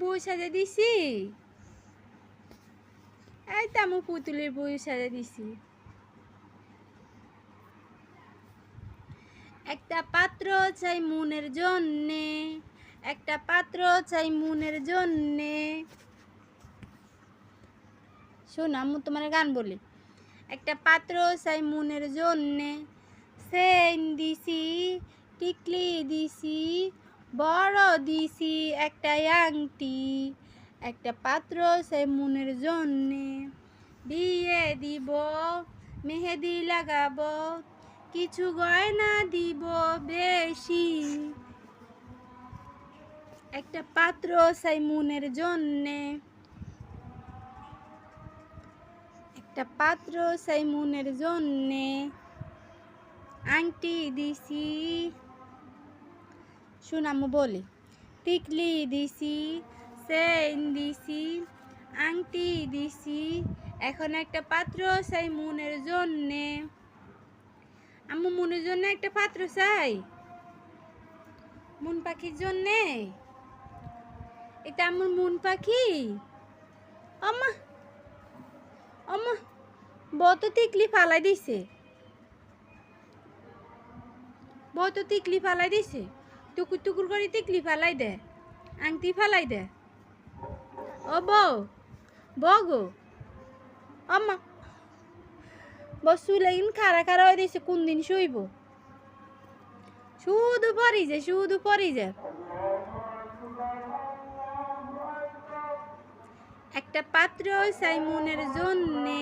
বই সাজা দিছি। এই তো আমি পুতুলের বই সাজা দিছি। একটা পাত্র চাই মনের জন্যে, একটা পাত্র চাই মনের জন্যে। শোন আমি তোমার গান বলি। একটা পাত্র চাই মনের জন্যে, সেন দিছি, টিকলি দিছি, বড় দিছি একটা আংটি। একটা পাত্র চাই মনের জন্যে, বিয়ে দিব, মেহেদি লাগাবো, কিছু গয়না দিব বেশি। একটা পাত্র চাই মনের জন্যে, একটা পাত্র চাই মনের জন্যে, আংটি দিছি। শুনামু বলি। টিকলি দিছি, চেইন দিছি, আংটি দিছি, এখন একটা পাত্র চাই মনের জন্যে। আম্মু মনের জন্য একটা পাত্র চাই, মন পাখির জন্যে। এটা আমার মন পাখি। আম্মা আম্মা বত টিকলি ফালাই দিছে, বত টিকলি ফালাই দিছে। টুকুর টুকুর করে টিকলি ফালাই দে, আংটি ফালাই দে। ও বউ, বগো আম্মা বসু লাগিন খারা খারা হয়ে দিছে, কোন দিন শুইব? শুধু পরি যে, শুধু পরি যে। একটা পাত্র চাই মনের জন্যে,